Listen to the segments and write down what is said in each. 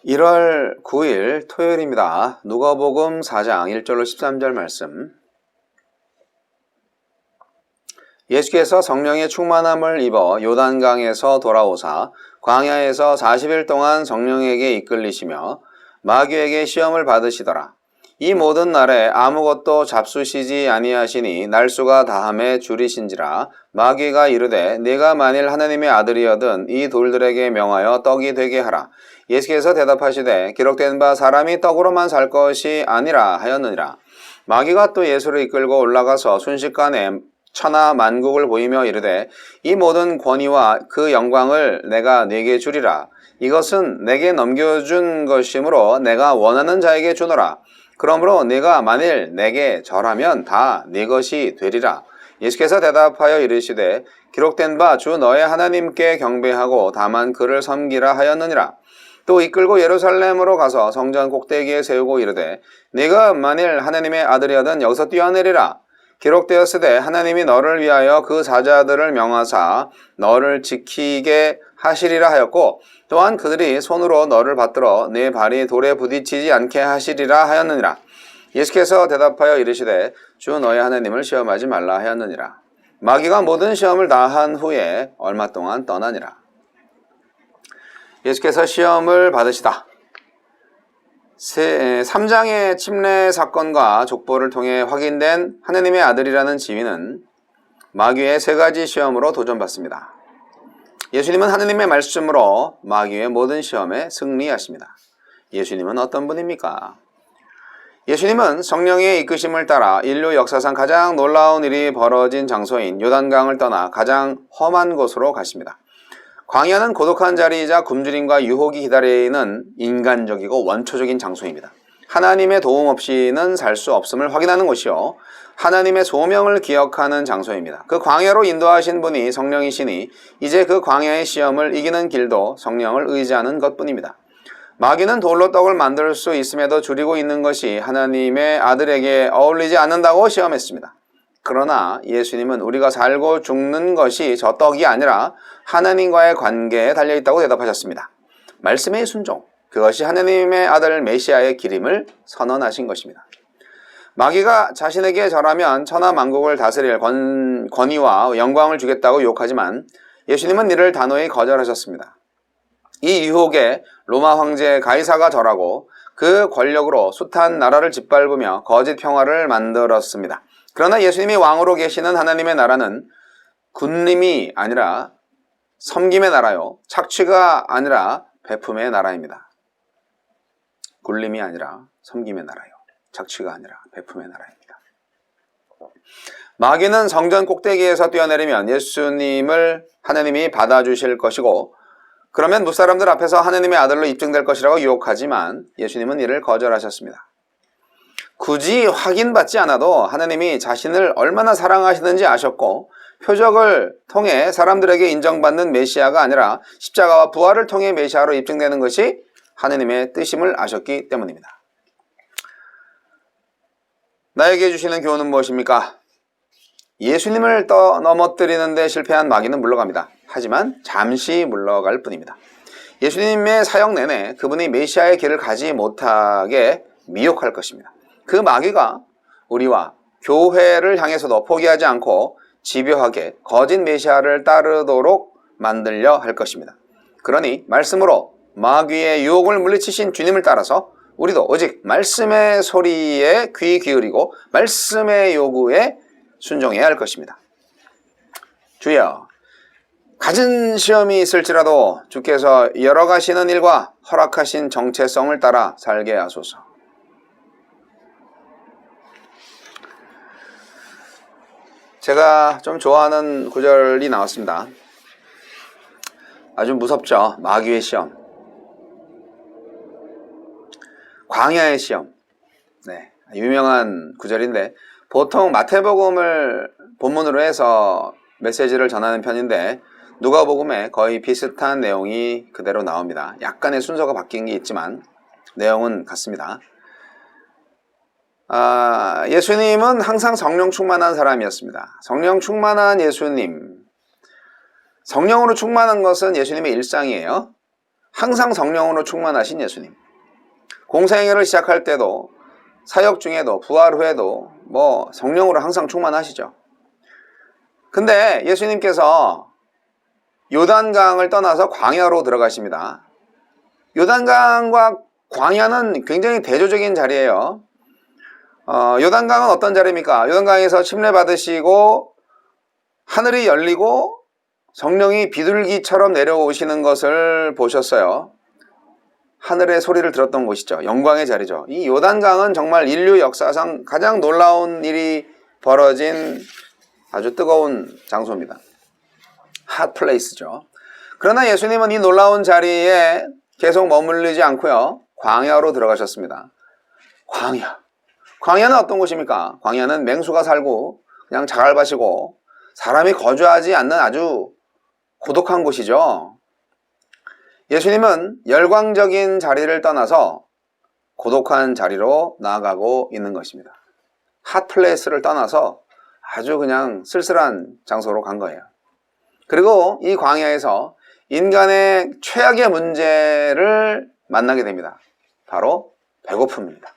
1월 9일 토요일입니다. 누가복음 4장 1절로 13절 말씀. 예수께서 성령의 충만함을 입어 요단강에서 돌아오사 광야에서 40일 동안 성령에게 이끌리시며 마귀에게 시험을 받으시더라. 이 모든 날에 아무것도 잡수시지 아니하시니 날수가 다함에 줄이신지라. 마귀가 이르되 네가 만일 하나님의 아들이여든 이 돌들에게 명하여 떡이 되게 하라. 예수께서 대답하시되 기록된 바 사람이 떡으로만 살 것이 아니라 하였느니라. 마귀가 또 예수를 이끌고 올라가서 순식간에 천하 만국을 보이며 이르되 이 모든 권위와 그 영광을 내가 네게 주리라. 이것은 내게 넘겨준 것이므로 내가 원하는 자에게 주노라. 그러므로 네가 만일 내게 절하면 다 네 것이 되리라. 예수께서 대답하여 이르시되 기록된 바 주 너의 하나님께 경배하고 다만 그를 섬기라 하였느니라. 또 이끌고 예루살렘으로 가서 성전 꼭대기에 세우고 이르되 네가 만일 하나님의 아들이여든 여기서 뛰어내리라. 기록되었으되 하나님이 너를 위하여 그 사자들을 명하사 너를 지키게 하시리라 하였고 또한 그들이 손으로 너를 받들어 네 발이 돌에 부딪히지 않게 하시리라 하였느니라. 예수께서 대답하여 이르시되 주 너의 하나님을 시험하지 말라 하였느니라. 마귀가 모든 시험을 다 한 후에 얼마 동안 떠나니라. 예수께서 시험을 받으시다. 3장의 침례 사건과 족보를 통해 확인된 하나님의 아들이라는 지위는 마귀의 3가지 시험으로 도전받습니다. 예수님은 하나님의 말씀으로 마귀의 모든 시험에 승리하십니다. 예수님은 어떤 분입니까? 예수님은 성령의 이끄심을 따라 인류 역사상 가장 놀라운 일이 벌어진 장소인 요단강을 떠나 가장 험한 곳으로 가십니다. 광야는 고독한 자리이자 굶주림과 유혹이 기다리는 인간적이고 원초적인 장소입니다. 하나님의 도움 없이는 살 수 없음을 확인하는 곳이요, 하나님의 소명을 기억하는 장소입니다. 그 광야로 인도하신 분이 성령이시니 이제 그 광야의 시험을 이기는 길도 성령을 의지하는 것뿐입니다. 마귀는 돌로 떡을 만들 수 있음에도 줄이고 있는 것이 하나님의 아들에게 어울리지 않는다고 시험했습니다. 그러나 예수님은 우리가 살고 죽는 것이 저 떡이 아니라 하나님과의 관계에 달려있다고 대답하셨습니다. 말씀의 순종, 그것이 하나님의 아들 메시아의 기림을 선언하신 것입니다. 마귀가 자신에게 절하면 천하 만국을 다스릴 권위와 영광을 주겠다고 유혹하지만 예수님은 이를 단호히 거절하셨습니다. 이 유혹에 로마 황제 가이사가 절하고 그 권력으로 숱한 나라를 짓밟으며 거짓 평화를 만들었습니다. 그러나 예수님이 왕으로 계시는 하나님의 나라는 군림이 아니라 섬김의 나라요, 착취가 아니라 베품의 나라입니다. 굴림이 아니라 섬김의 나라요, 착취가 아니라 베품의 나라입니다. 마귀는 성전 꼭대기에서 뛰어내리면 예수님을 하나님이 받아주실 것이고 그러면 무사람들 앞에서 하나님의 아들로 입증될 것이라고 유혹하지만 예수님은 이를 거절하셨습니다. 굳이 확인받지 않아도 하나님이 자신을 얼마나 사랑하시는지 아셨고 표적을 통해 사람들에게 인정받는 메시아가 아니라 십자가와 부활을 통해 메시아로 입증되는 것이 하나님의 뜻임을 아셨기 때문입니다. 나에게 주시는 교훈은 무엇입니까? 예수님을 넘어뜨리는 데 실패한 마귀는 물러갑니다. 하지만 잠시 물러갈 뿐입니다. 예수님의 사역 내내 그분이 메시아의 길을 가지 못하게 미혹할 것입니다. 그 마귀가 우리와 교회를 향해서도 포기하지 않고 집요하게 거짓 메시아를 따르도록 만들려 할 것입니다. 그러니 말씀으로 마귀의 유혹을 물리치신 주님을 따라서 우리도 오직 말씀의 소리에 귀 기울이고 말씀의 요구에 순종해야 할 것입니다. 주여, 갖은 시험이 있을지라도 주께서 열어가시는 일과 허락하신 정체성을 따라 살게 하소서. 제가 좀 좋아하는 구절이 나왔습니다. 아주 무섭죠. 마귀의 시험, 광야의 시험. 네, 유명한 구절인데 보통 마태복음을 본문으로 해서 메시지를 전하는 편인데 누가복음에 거의 비슷한 내용이 그대로 나옵니다. 약간의 순서가 바뀐 게 있지만 내용은 같습니다. 예수님은 항상 성령 충만한 사람이었습니다. 성령 충만한 예수님, 성령으로 충만한 것은 예수님의 일상이에요. 항상 성령으로 충만하신 예수님. 공생애를 시작할 때도 사역 중에도 부활 후에도 성령으로 항상 충만하시죠. 근데 예수님께서 요단강을 떠나서 광야로 들어가십니다. 요단강과 광야는 굉장히 대조적인 자리예요. 요단강은 어떤 자리입니까? 요단강에서 침례 받으시고 하늘이 열리고 성령이 비둘기처럼 내려오시는 것을 보셨어요. 하늘의 소리를 들었던 곳이죠. 영광의 자리죠. 이 요단강은 정말 인류 역사상 가장 놀라운 일이 벌어진 아주 뜨거운 장소입니다. 핫플레이스죠. 그러나 예수님은 이 놀라운 자리에 계속 머물리지 않고요. 광야로 들어가셨습니다. 광야는 어떤 곳입니까? 광야는 맹수가 살고 그냥 자갈밭이고 사람이 거주하지 않는 아주 고독한 곳이죠. 예수님은 열광적인 자리를 떠나서 고독한 자리로 나아가고 있는 것입니다. 핫플레이스를 떠나서 아주 그냥 쓸쓸한 장소로 간 거예요. 그리고 이 광야에서 인간의 최악의 문제를 만나게 됩니다. 바로 배고픔입니다.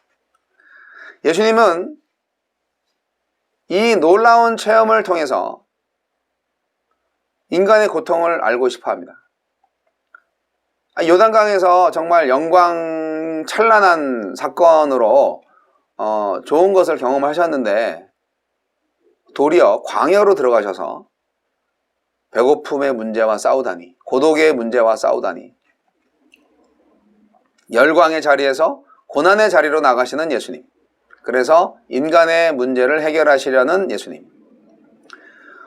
예수님은 이 놀라운 체험을 통해서 인간의 고통을 알고 싶어 합니다. 요단강에서 정말 영광 찬란한 사건으로 좋은 것을 경험하셨는데 도리어 광야로 들어가셔서 배고픔의 문제와 싸우다니, 고독의 문제와 싸우다니, 열광의 자리에서 고난의 자리로 나가시는 예수님. 그래서 인간의 문제를 해결하시려는 예수님.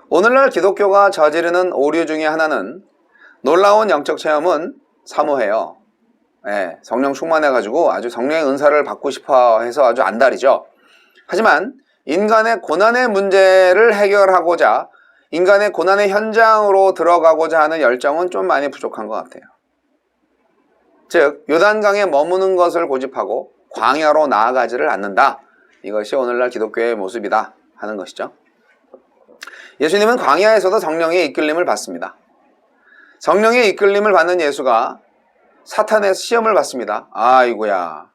오늘날 기독교가 저지르는 오류 중에 하나는 놀라운 영적 체험은 사모해요. 성령 충만해가지고 아주 성령의 은사를 받고 싶어 해서 아주 안달이죠. 하지만 인간의 고난의 문제를 해결하고자 인간의 고난의 현장으로 들어가고자 하는 열정은 좀 많이 부족한 것 같아요. 즉 요단강에 머무는 것을 고집하고 광야로 나아가지를 않는다. 이것이 오늘날 기독교의 모습이다 하는 것이죠. 예수님은 광야에서도 성령의 이끌림을 받습니다. 성령의 이끌림을 받는 예수가 사탄의 시험을 받습니다. 아이고야,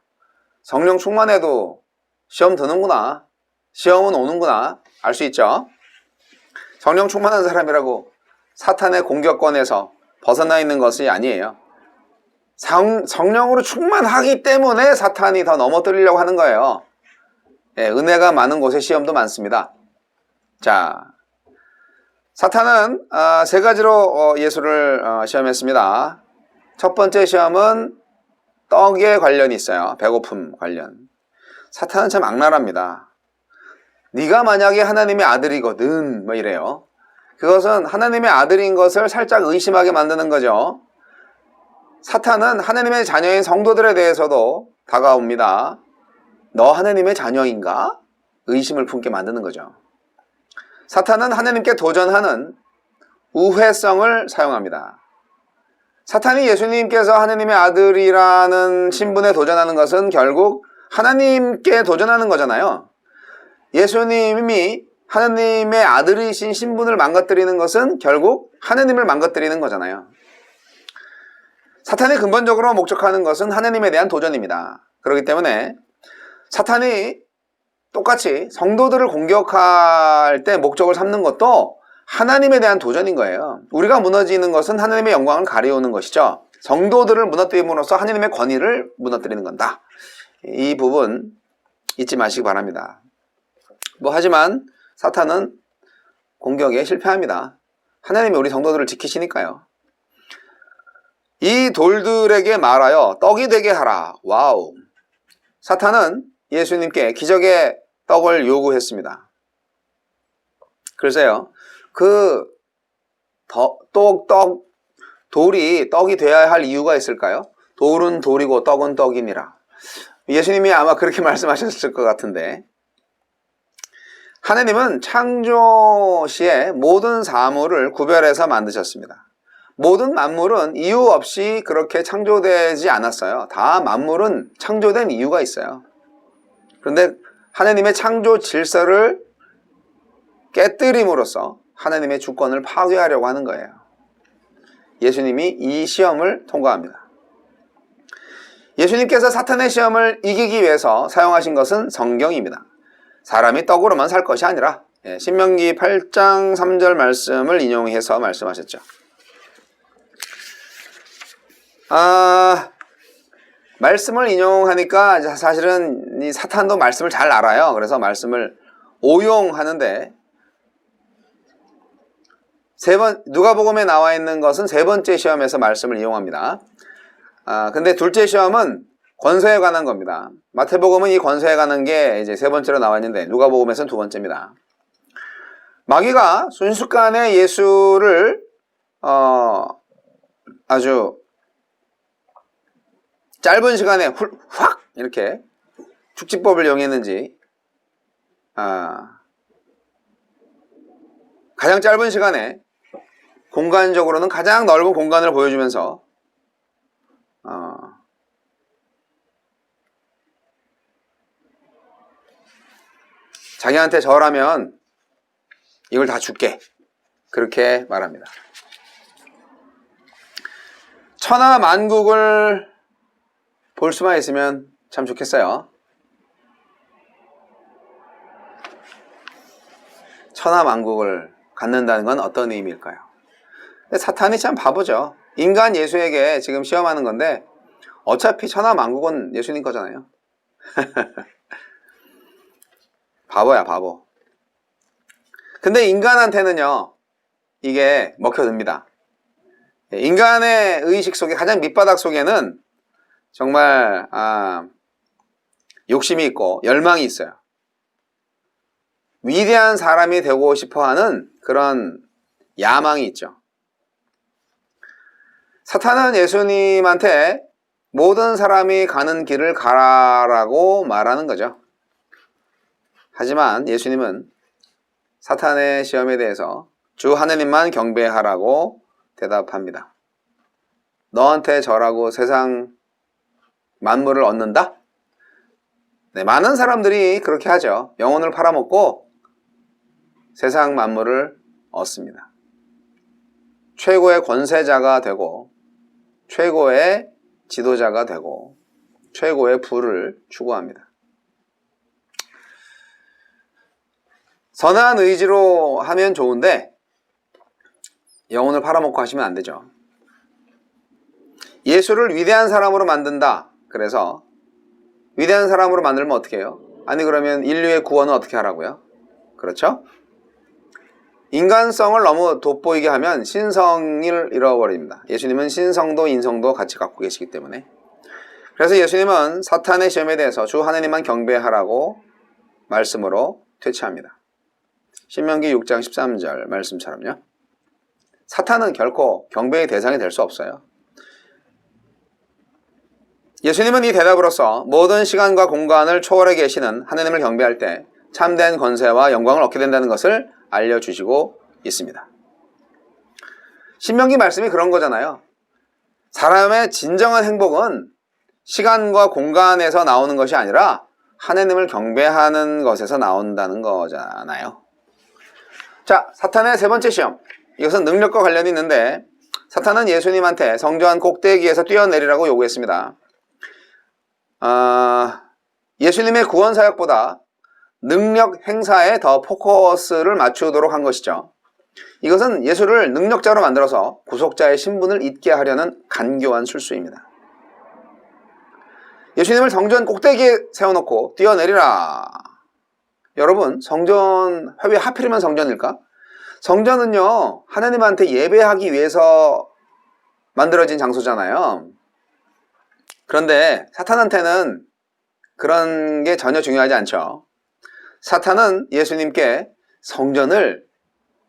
성령 충만해도 시험 드는구나, 시험은 오는구나 알 수 있죠. 성령 충만한 사람이라고 사탄의 공격권에서 벗어나 있는 것이 아니에요. 성령으로 충만하기 때문에 사탄이 더 넘어뜨리려고 하는 거예요. 은혜가 많은 곳에 시험도 많습니다. 자, 사탄은 세 가지로 예수를 시험했습니다. 첫 번째 시험은 떡에 관련이 있어요. 배고픔 관련. 사탄은 참 악랄합니다. 네가 만약에 하나님의 아들이거든 이래요. 그것은 하나님의 아들인 것을 살짝 의심하게 만드는 거죠. 사탄은 하나님의 자녀인 성도들에 대해서도 다가옵니다. 너 하나님의 자녀인가? 의심을 품게 만드는 거죠. 사탄은 하나님께 도전하는 우회성을 사용합니다. 사탄이 예수님께서 하나님의 아들이라는 신분에 도전하는 것은 결국 하나님께 도전하는 거잖아요. 예수님이 하나님의 아들이신 신분을 망가뜨리는 것은 결국 하나님을 망가뜨리는 거잖아요. 사탄이 근본적으로 목적하는 것은 하나님에 대한 도전입니다. 그렇기 때문에 사탄이 똑같이 성도들을 공격할 때 목적을 삼는 것도 하나님에 대한 도전인 거예요. 우리가 무너지는 것은 하나님의 영광을 가려우는 것이죠. 성도들을 무너뜨림으로써 하나님의 권위를 무너뜨리는 건다. 이 부분 잊지 마시기 바랍니다. 하지만 사탄은 공격에 실패합니다. 하나님이 우리 성도들을 지키시니까요. 이 돌들에게 말하여 떡이 되게 하라. 와우. 사탄은 예수님께 기적의 떡을 요구했습니다. 글쎄요, 돌이 떡이 되어야 할 이유가 있을까요? 돌은 돌이고 떡은 떡이니라. 예수님이 아마 그렇게 말씀하셨을 것 같은데, 하나님은 창조 시에 모든 사물을 구별해서 만드셨습니다. 모든 만물은 이유 없이 그렇게 창조되지 않았어요. 다 만물은 창조된 이유가 있어요. 그런데 하나님의 창조 질서를 깨뜨림으로써 하나님의 주권을 파괴하려고 하는 거예요. 예수님이 이 시험을 통과합니다. 예수님께서 사탄의 시험을 이기기 위해서 사용하신 것은 성경입니다. 사람이 떡으로만 살 것이 아니라 신명기 8장 3절 말씀을 인용해서 말씀하셨죠. 말씀을 인용하니까 사실은 이 사탄도 말씀을 잘 알아요. 그래서 말씀을 오용하는데 누가복음에 나와 있는 것은 세 번째 시험에서 말씀을 이용합니다. 근데 둘째 시험은 권세에 관한 겁니다. 마태복음은 이 권세에 관한 게 이제 세 번째로 나와 있는데 누가복음에서는 두 번째입니다. 마귀가 순식간에 예수를 아주 짧은 시간에 확 이렇게 축지법을 이용했는지 가장 짧은 시간에 공간적으로는 가장 넓은 공간을 보여주면서 자기한테 절하면 이걸 다 줄게 그렇게 말합니다. 천하 만국을 볼 수만 있으면 참 좋겠어요. 천하 만국을 갖는다는 건 어떤 의미일까요? 근데 사탄이 참 바보죠. 인간 예수에게 지금 시험하는 건데 어차피 천하 만국은 예수님 거잖아요. 바보야, 바보. 근데 인간한테는요, 이게 먹혀듭니다. 인간의 의식 속에 가장 밑바닥 속에는 정말 욕심이 있고 열망이 있어요. 위대한 사람이 되고 싶어하는 그런 야망이 있죠. 사탄은 예수님한테 모든 사람이 가는 길을 가라라고 말하는 거죠. 하지만 예수님은 사탄의 시험에 대해서 주 하느님만 경배하라고 대답합니다. 너한테 절하고 세상 만물을 얻는다? 네, 많은 사람들이 그렇게 하죠. 영혼을 팔아먹고 세상 만물을 얻습니다. 최고의 권세자가 되고 최고의 지도자가 되고 최고의 부를 추구합니다. 선한 의지로 하면 좋은데 영혼을 팔아먹고 하시면 안 되죠. 예수를 위대한 사람으로 만든다. 그래서 위대한 사람으로 만들면 어떻게 해요? 아니 그러면 인류의 구원은 어떻게 하라고요? 그렇죠? 인간성을 너무 돋보이게 하면 신성을 잃어버립니다. 예수님은 신성도 인성도 같이 갖고 계시기 때문에. 그래서 예수님은 사탄의 시험에 대해서 주 하느님만 경배하라고 말씀으로 퇴치합니다. 신명기 6장 13절 말씀처럼요. 사탄은 결코 경배의 대상이 될 수 없어요. 예수님은 이 대답으로서 모든 시간과 공간을 초월해 계시는 하느님을 경배할 때 참된 권세와 영광을 얻게 된다는 것을 알려주시고 있습니다. 신명기 말씀이 그런 거잖아요. 사람의 진정한 행복은 시간과 공간에서 나오는 것이 아니라 하느님을 경배하는 것에서 나온다는 거잖아요. 자, 사탄의 세 번째 시험. 이것은 능력과 관련이 있는데 사탄은 예수님한테 성전 꼭대기에서 뛰어내리라고 요구했습니다. 예수님의 구원 사역보다 능력 행사에 더 포커스를 맞추도록 한 것이죠. 이것은 예수를 능력자로 만들어서 구속자의 신분을 잊게 하려는 간교한 술수입니다. 예수님을 성전 꼭대기에 세워놓고 뛰어내리라. 여러분, 성전, 왜 하필이면 성전일까? 성전은요, 하나님한테 예배하기 위해서 만들어진 장소잖아요. 그런데 사탄한테는 그런 게 전혀 중요하지 않죠. 사탄은 예수님께 성전을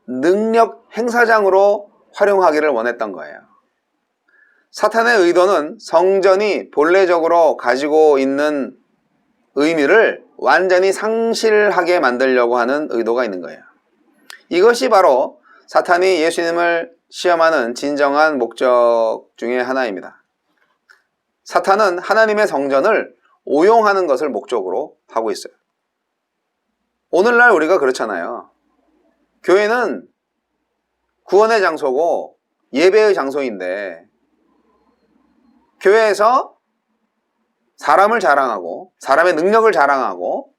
능력 행사장으로 활용하기를 원했던 거예요. 사탄의 의도는 성전이 본래적으로 가지고 있는 의미를 완전히 상실하게 만들려고 하는 의도가 있는 거예요. 이것이 바로 사탄이 예수님을 시험하는 진정한 목적 중에 하나입니다. 사탄은 하나님의 성전을 오용하는 것을 목적으로 하고 있어요. 오늘날 우리가 그렇잖아요. 교회는 구원의 장소고 예배의 장소인데 교회에서 사람을 자랑하고 사람의 능력을 자랑하고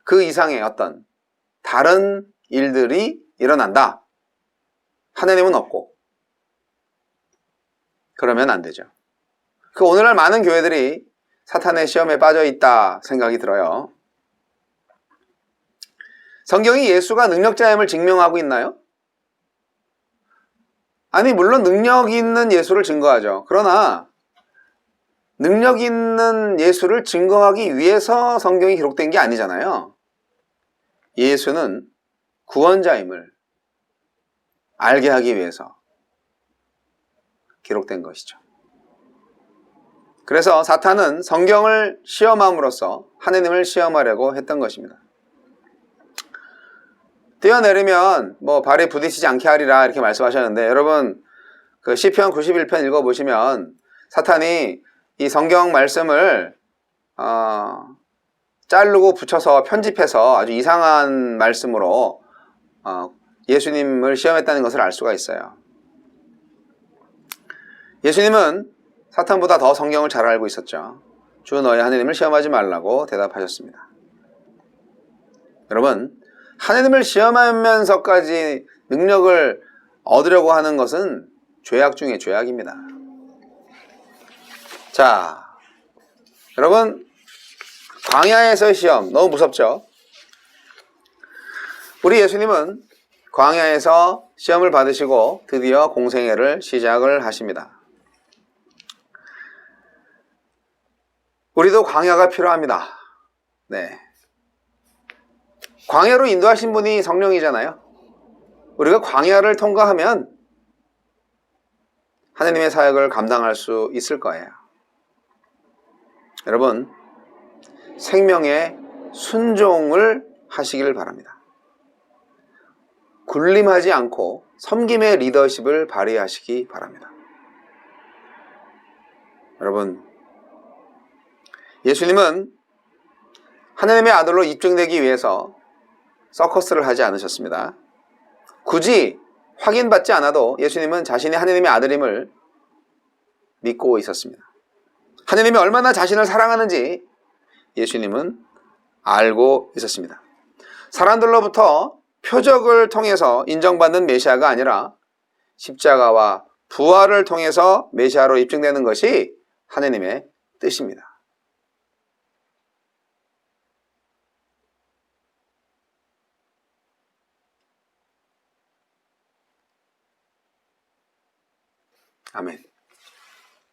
그 이상의 어떤 다른 일들이 일어난다. 하느님은 없고. 그러면 안 되죠. 그 오늘날 많은 교회들이 사탄의 시험에 빠져 있다 생각이 들어요. 성경이 예수가 능력자임을 증명하고 있나요? 아니, 물론 능력 있는 예수를 증거하죠. 그러나 능력 있는 예수를 증거하기 위해서 성경이 기록된 게 아니잖아요. 예수는 구원자임을 알게 하기 위해서 기록된 것이죠. 그래서 사탄은 성경을 시험함으로써 하느님을 시험하려고 했던 것입니다. 뛰어내리면 발에 부딪히지 않게 하리라 이렇게 말씀하셨는데, 여러분 그 시편 91편 읽어보시면 사탄이 이 성경 말씀을 자르고 붙여서 편집해서 아주 이상한 말씀으로 예수님을 시험했다는 것을 알 수가 있어요. 예수님은 사탄보다 더 성경을 잘 알고 있었죠. 주 너희 하느님을 시험하지 말라고 대답하셨습니다. 여러분, 하느님을 시험하면서까지 능력을 얻으려고 하는 것은 죄악 중에 죄악입니다. 자, 여러분, 광야에서의 시험 너무 무섭죠? 우리 예수님은 광야에서 시험을 받으시고 드디어 공생애를 시작을 하십니다. 우리도 광야가 필요합니다. 네. 광야로 인도하신 분이 성령이잖아요. 우리가 광야를 통과하면 하느님의 사역을 감당할 수 있을 거예요. 여러분, 생명의 순종을 하시길 바랍니다. 군림하지 않고 섬김의 리더십을 발휘하시기 바랍니다. 여러분, 예수님은 하느님의 아들로 입증되기 위해서 서커스를 하지 않으셨습니다. 굳이 확인받지 않아도 예수님은 자신이 하느님의 아들임을 믿고 있었습니다. 하느님이 얼마나 자신을 사랑하는지 예수님은 알고 있었습니다. 사람들로부터 표적을 통해서 인정받는 메시아가 아니라 십자가와 부활을 통해서 메시아로 입증되는 것이 하느님의 뜻입니다. 아멘.